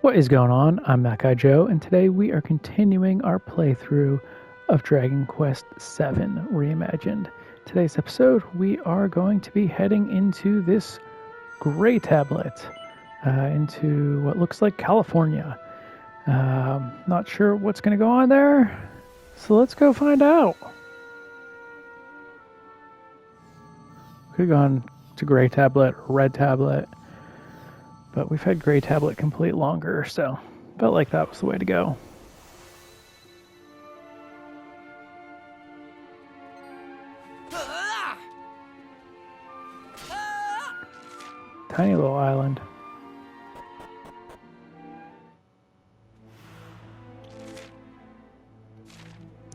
What is going on? I'm that guy Joe, and today we are continuing our playthrough of Dragon Quest VII Re-Imagined. Today's episode, we are going to be heading into this gray tablet, into what looks like California. Not sure what's going to go on there, so let's go find out. Could have gone to gray tablet or red tablet. But we've had gray tablet complete longer, so felt like that was the way to go. Tiny little island.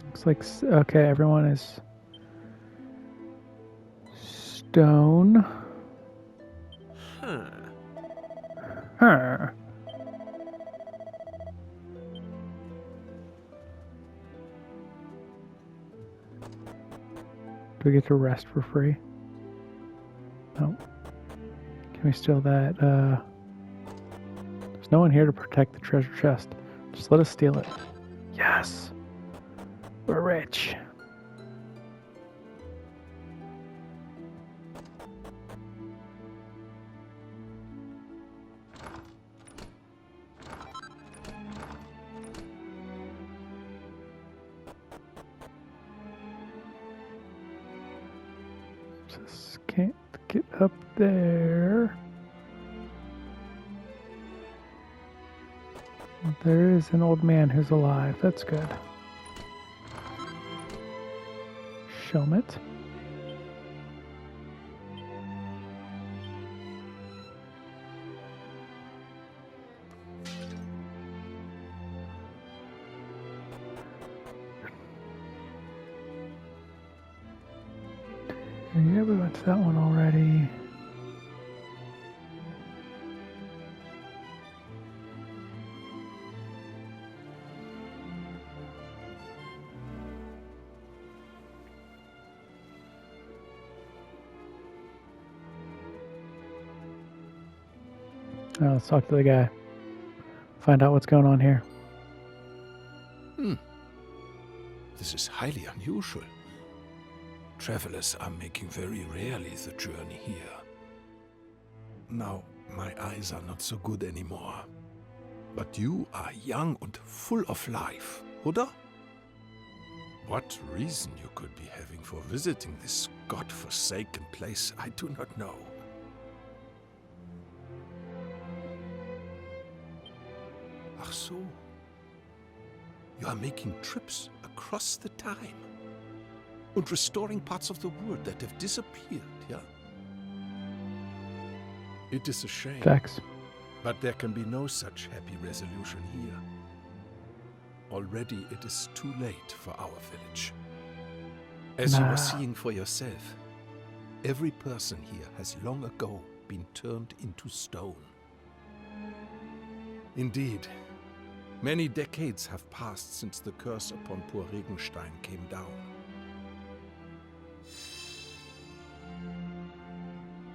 Looks like, okay, everyone is stone. Huh. Do we get to rest for free? No. Can we steal that? There's no one here to protect the treasure chest. Just let us steal it. Yes! We're rich. Just can't get up there. There is an old man who's alive. That's good. Shelmet. Yeah, we went to that one already. Now let's talk to the guy. Find out what's going on here. This is highly unusual. Travelers are making very rarely the journey here. Now, my eyes are not so good anymore. But you are young and full of life, oder? What reason you could be having for visiting this god-forsaken place, I do not know. Ach so. You are making trips across the time. And restoring parts of the world that have disappeared, yeah? It is a shame. Facts. But there can be no such happy resolution here. Already it is too late for our village. As you are seeing for yourself, every person here has long ago been turned into stone. Indeed, many decades have passed since the curse upon poor Regenstein came down.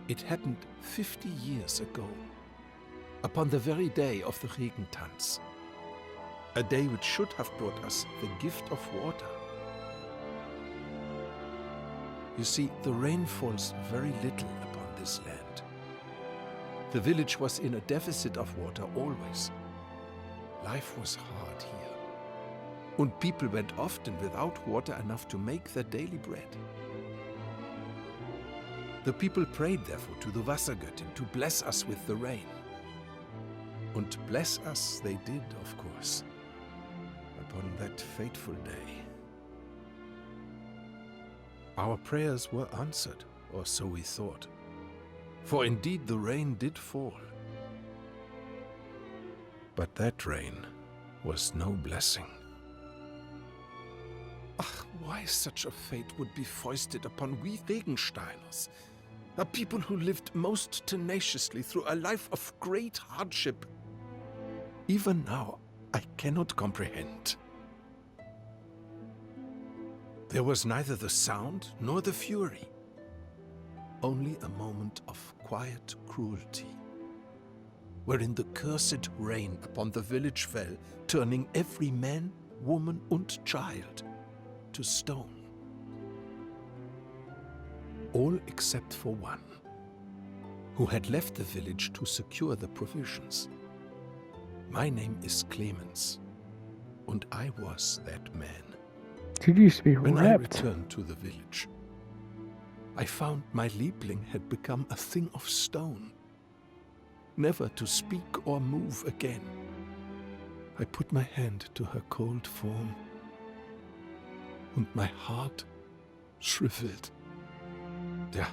It happened 50 years ago, upon the very day of the Regentanz, a day which should have brought us the gift of water. You see, the rain falls very little upon this land. The village was in a deficit of water always. Life was hard here, and people went often without water enough to make their daily bread. The people prayed therefore to the Wassergöttin to bless us with the rain. And bless us they did, of course, upon that fateful day. Our prayers were answered, or so we thought, for indeed the rain did fall. But that rain was no blessing. Ach, why such a fate would be foisted upon we Regensteiners? A people who lived most tenaciously through a life of great hardship. Even now, I cannot comprehend. There was neither the sound nor the fury. only a moment of quiet cruelty. wherein the cursed rain upon the village fell, turning every man, woman and child to stone. All except for one, who had left the village to secure the provisions. My name is Clemens, and I was that man. Dude used to be When I ripped. returned to the village, I found my Liebling had become a thing of stone, never to speak or move again. I put my hand to her cold form, and my heart shriveled. Yeah,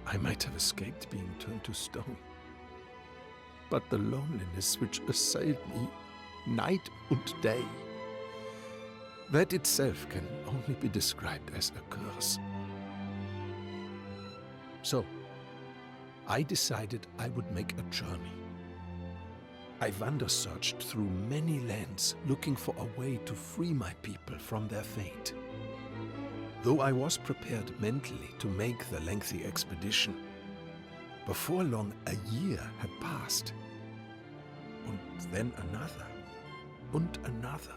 I might have escaped being turned to stone. But the loneliness which assailed me night and day, that itself can only be described as a curse. So, I decided I would make a journey. I wander-searched through many lands, looking for a way to free my people from their fate. Though I was prepared mentally to make the lengthy expedition, before long a year had passed, and then another, and another,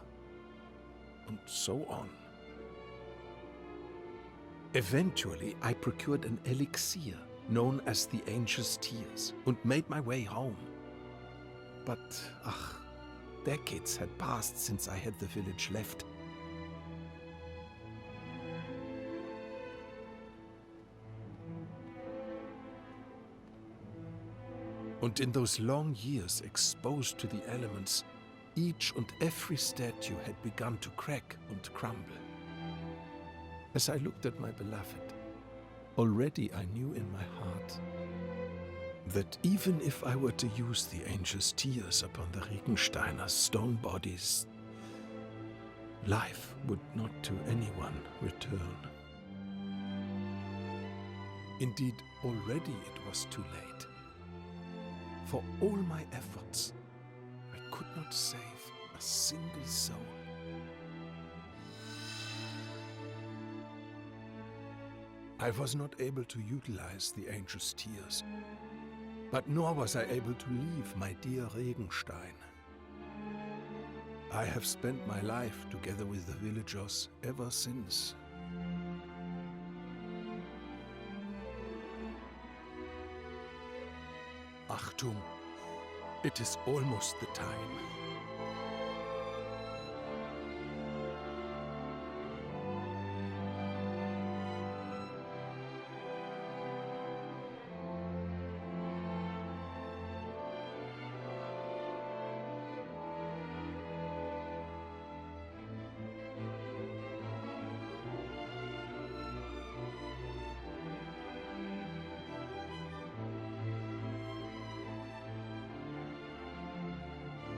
and so on. Eventually, I procured an elixir known as the Angel's Tears and made my way home. But, decades had passed since I had the village left. And in those long years exposed to the elements, each and every statue had begun to crack and crumble. As I looked at my beloved, already I knew in my heart that even if I were to use the Angel's Tears upon the Regensteiner stone bodies, life would not to anyone return. Indeed, already it was too late. For all my efforts, I could not save a single soul. I was not able to utilize the Angel's Tears, but nor was I able to leave my dear Regenstein. I have spent my life together with the villagers ever since. Achtung, it is almost the time.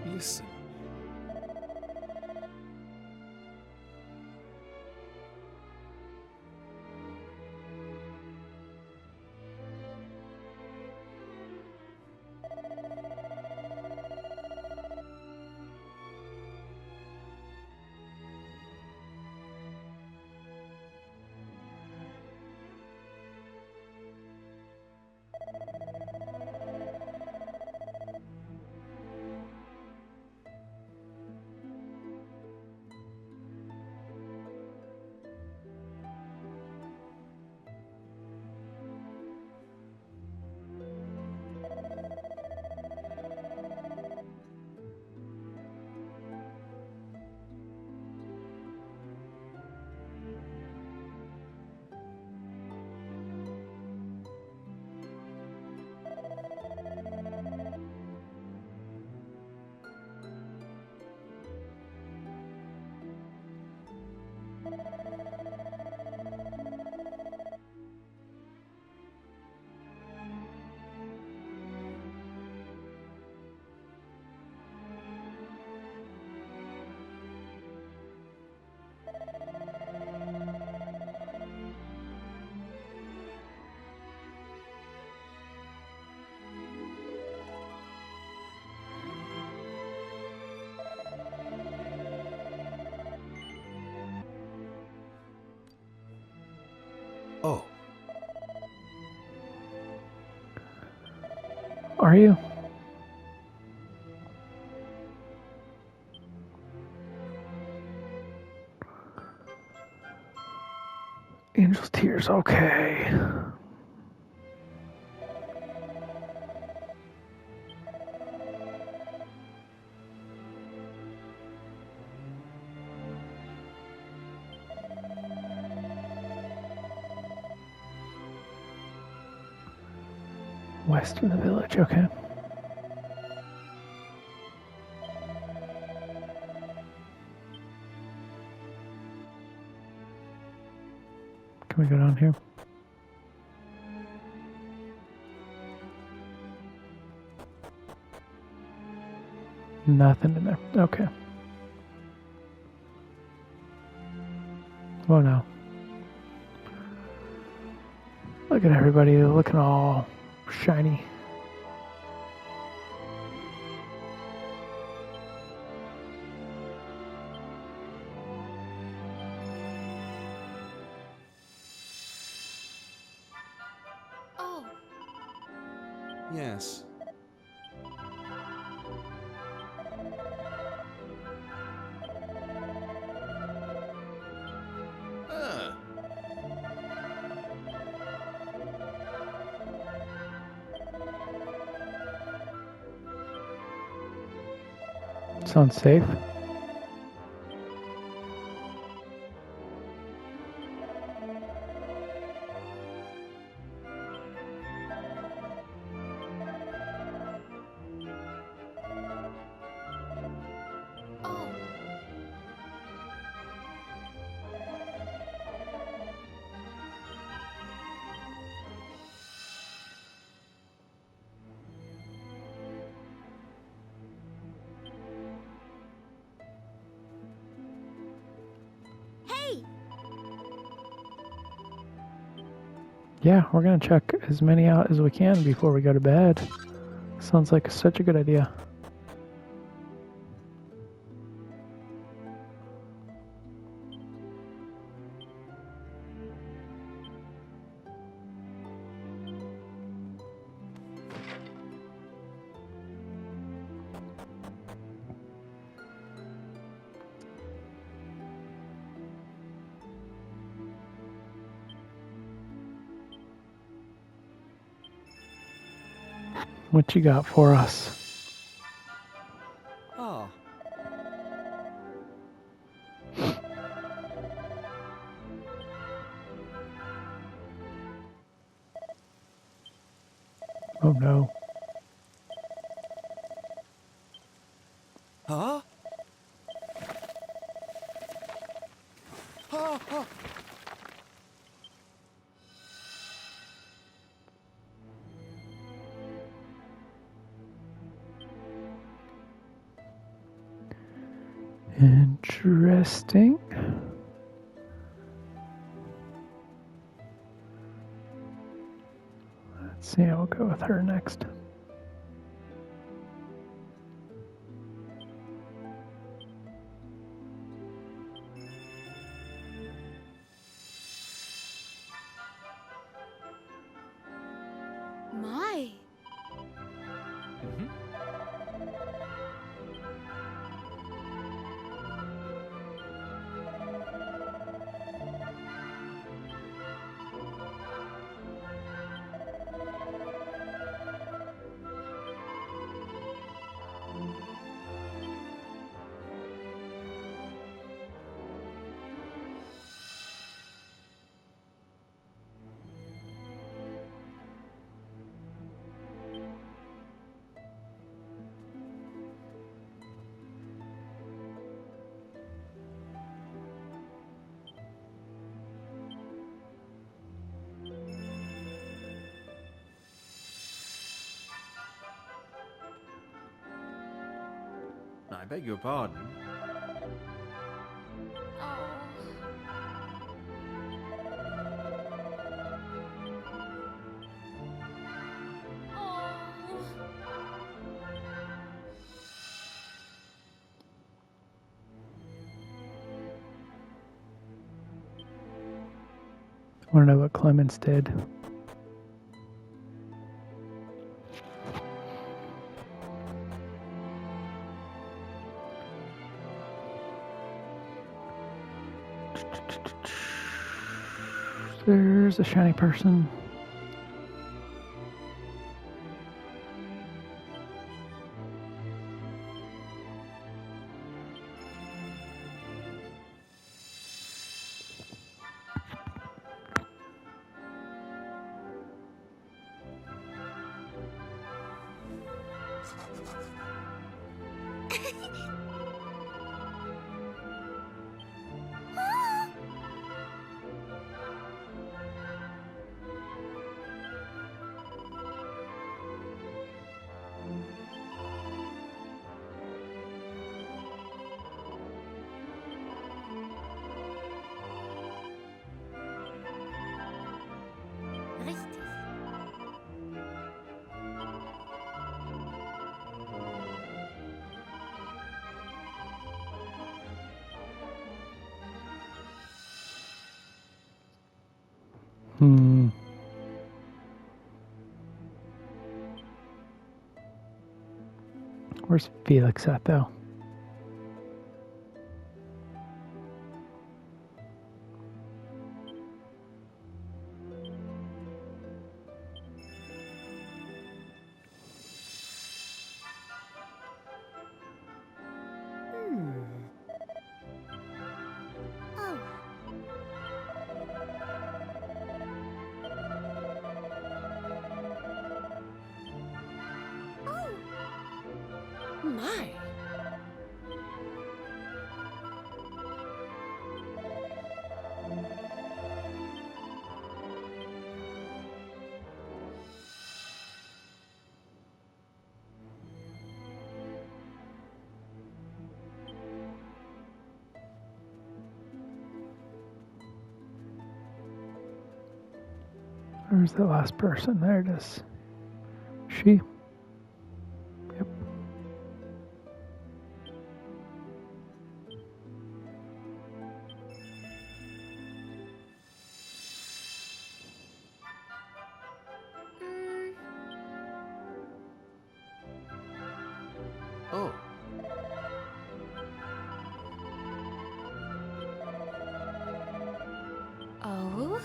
Listen. Oh, Are you? Angel's Tears, okay. West of the village, okay. Can we go down here? Nothing in there. Okay. Oh no. Look at everybody looking all shiny. Oh. Yes. Ah, Sounds safe. Oh. Hey! Yeah, we're gonna check as many out as we can before we go to bed. Sounds like such a good idea. What you got for us? Ah. Oh no. Huh? Ah, ah. Interesting. Let's see, I'll go with her next. My. I beg your pardon. Oh. Oh. Want to know what Clemens did? There's a shiny person. Richtig. Where's Felix at, though? Oh. Oh. My. Where's the last person? There it is. She? Yep. Oh. Oh.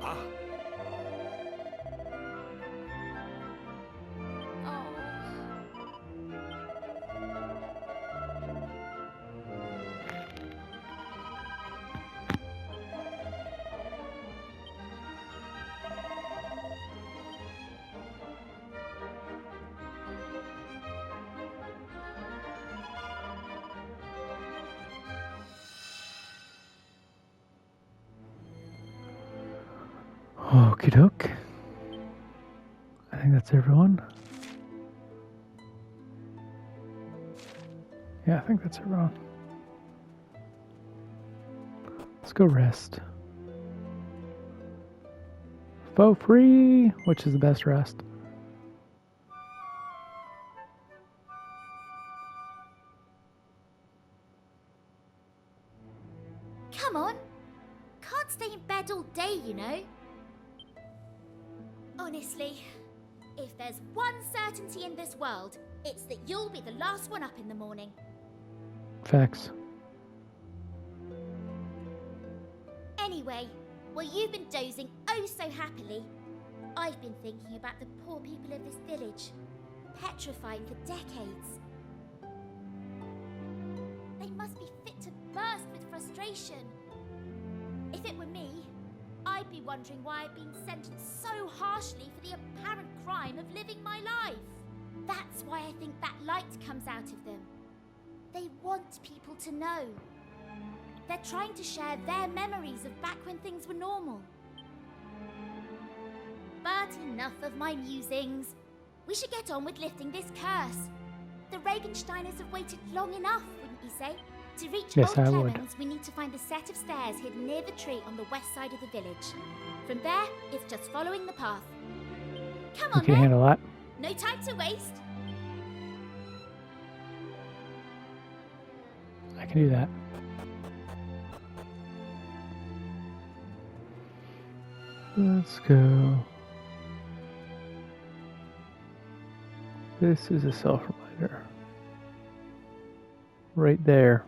Ah, Okie doke. I think that's everyone. Yeah, I think that's everyone. Let's go rest. For free, which is the best rest. Come on. Can't stay in bed all day, you know. Honestly, if there's one certainty in this world, it's that you'll be the last one up in the morning. Facts. Anyway, while you've been dozing oh so happily, I've been thinking about the poor people of this village, petrified for decades. They must be fit to burst with frustration. If it were me, I'd be wondering why I've been sentenced so harshly for the apparent crime of living my life. That's why I think that light comes out of them. They want people to know. They're trying to share their memories of back when things were normal. But enough of my musings. We should get on with lifting this curse. The Regensteiners have waited long enough, wouldn't you say? To reach Yes, Old I would. Clemens, we need to find a set of stairs hidden near the tree on the west side of the village. From there, it's just following the path. Come You on, can then. handle that. No time to waste. I can do that. Let's go. This is a self-reminder. Right there.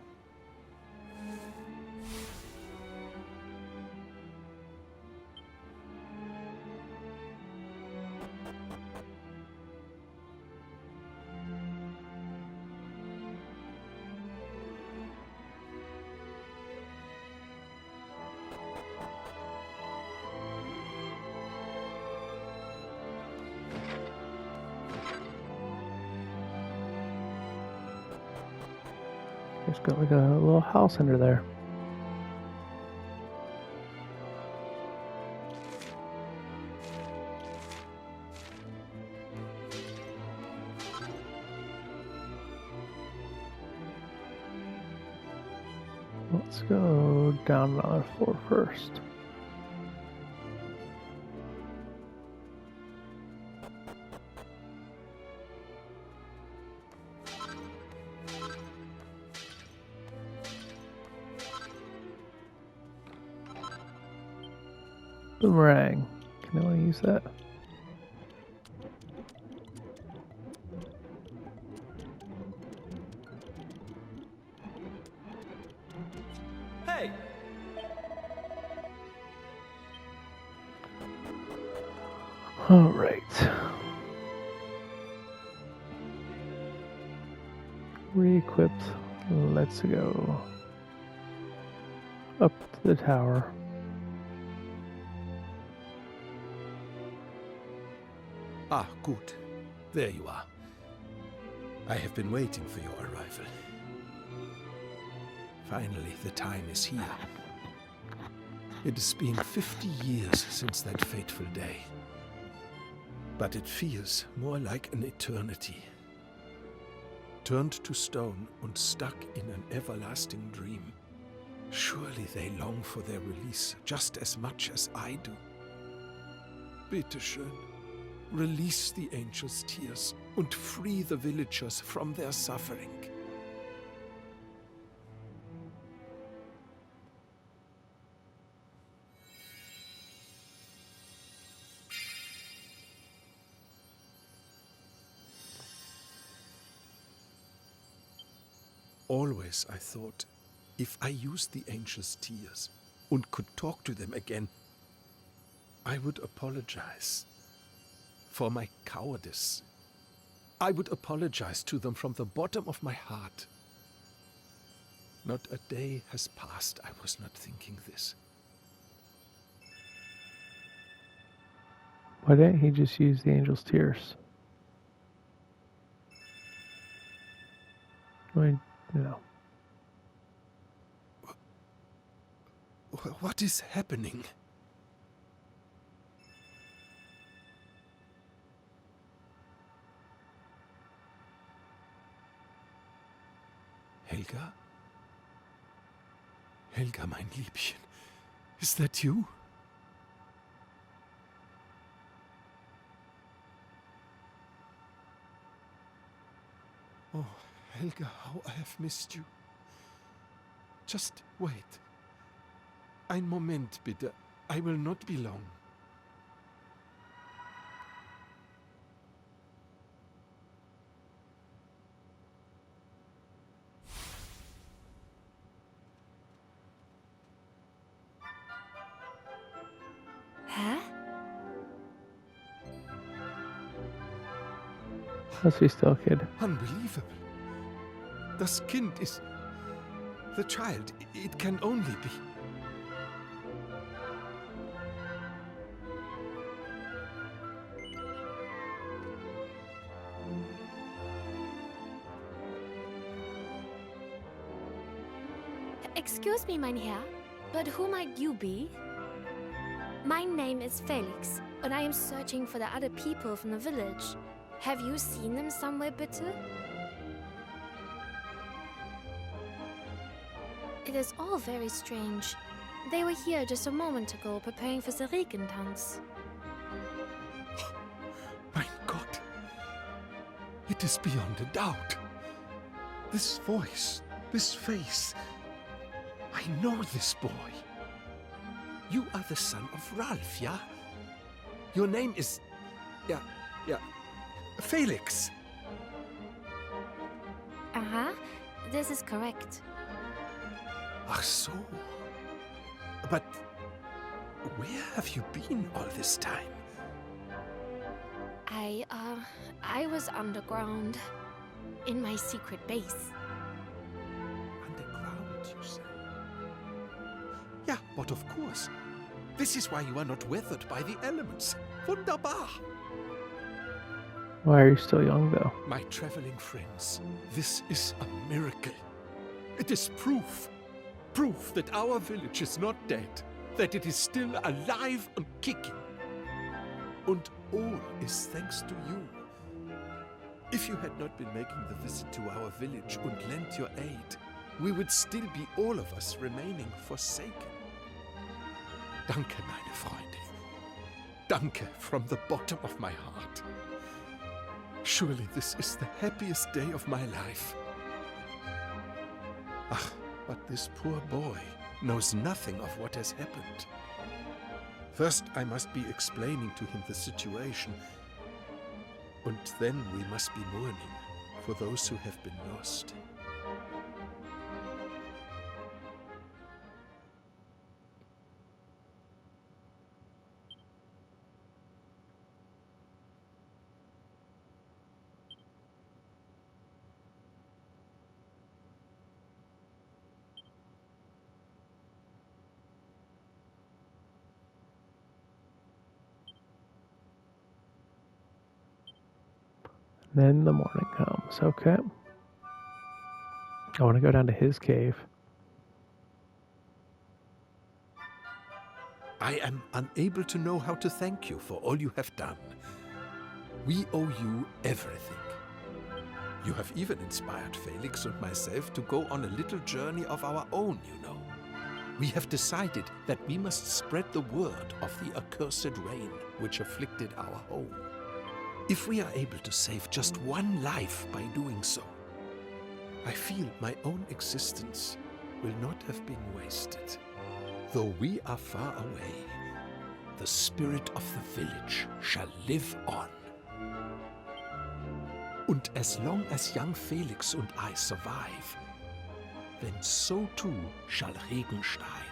It's got like a little house under there. Let's go down another floor first. Boomerang. Can I use that? Hey! All right. Re-equipped. Let's go up to the tower. Ah, good. There you are. I have been waiting for your arrival. Finally, the time is here. It has been 50 years since that fateful day. But it feels more like an eternity. Turned to stone and stuck in an everlasting dream. Surely they long for their release just as much as I do. Bitte schön. Release the angel's tears and free the villagers from their suffering. Always I thought, if I used the angel's tears and could talk to them again, I would apologize for my cowardice. I would apologize to them from the bottom of my heart. Not a day has passed I was not thinking this. Why didn't he just use the angel's tears? I mean, you know. What is happening? Helga? Helga, mein Liebchen. Is that you? Oh, Helga, how I have missed you. Just wait. Ein Moment, bitte. I will not be long. Hä? Must be still a kid. Unbelievable. Das Kind is... The child. It can only be... Excuse me, mein Herr, but who might you be? My name is Felix, and I am searching for the other people from the village. Have you seen them somewhere, bitte? It is all very strange. They were here just a moment ago, preparing for the Regentanz. Mein Gott. It is beyond a doubt. This voice, this face... I know this boy. You are the son of Ralph, yeah? Your name is... Yeah, Felix. Uh-huh. This is correct. Ach so. But where have you been all this time? I was underground. In my secret base. Underground, you say? Yeah, but of course. This is why you are not weathered by the elements. Wunderbar! Why are you still young, though? My traveling friends, this is a miracle. It is proof. Proof that our village is not dead. That it is still alive and kicking. And all is thanks to you. If you had not been making the visit to our village and lent your aid, we would still be all of us remaining forsaken. Danke, meine Freunde. Danke from the bottom of my heart. Surely this is the happiest day of my life. Ah, but this poor boy knows nothing of what has happened. First, I must be explaining to him the situation, and then we must be mourning for those who have been lost. Then the morning comes. Okay. I want to go down to his cave. I am unable to know how to thank you for all you have done. We owe you everything. You have even inspired Felix and myself to go on a little journey of our own, you know. We have decided that we must spread the word of the accursed rain which afflicted our home. If we are able to save just one life by doing so, I feel my own existence will not have been wasted. Though we are far away, the spirit of the village shall live on. And as long as young Felix and I survive, then so too shall Regenstein.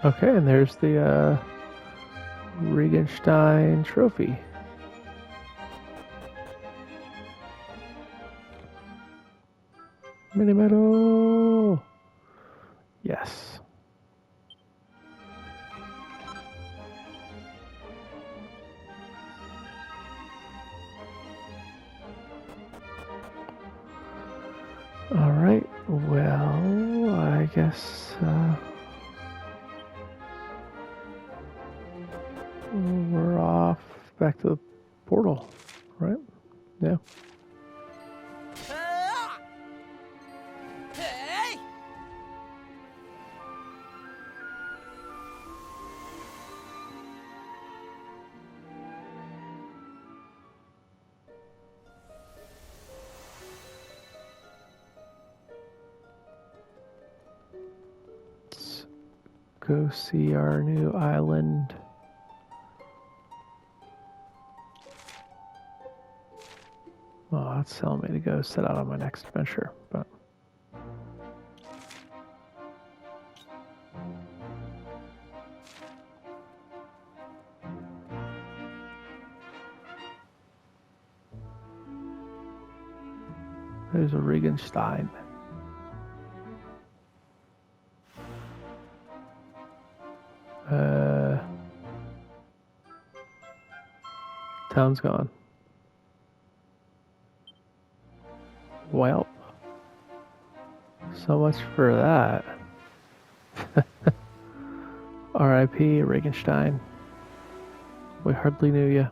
Okay, and there's the Regenstein trophy. Mini medal! Yes. Alright, well, I guess we're off back to the portal, right? Yeah. Hey! Let's go see our new island. Oh, that's telling me to go set out on my next adventure, but there's a Regenstein. Town's gone. Well, so much for that. R.I.P. Regenstein. We hardly knew you.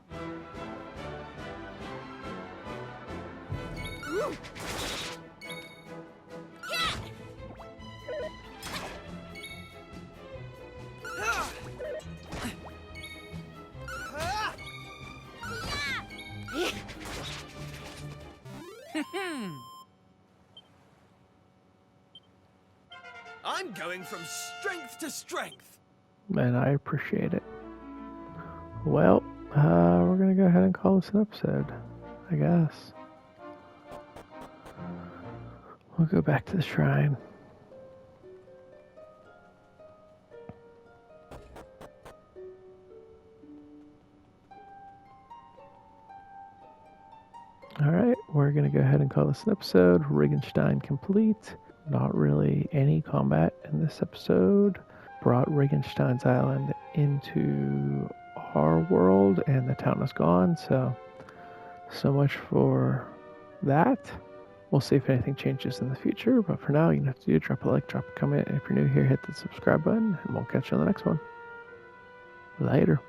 I'm going from strength to strength. And I appreciate it. Well, we're going to go ahead and call this an episode, I guess. We'll go back to the shrine. Alright, we're going to go ahead and call this an episode. Regenstein complete. Not really any combat in this episode. Brought Regenstein's Island into our world and the town is gone, so much for that. We'll see if anything changes in the future, but for now, you know what to do. Drop a like, drop a comment, and if you're new here, hit the subscribe button, and we'll catch you on the next one. Later.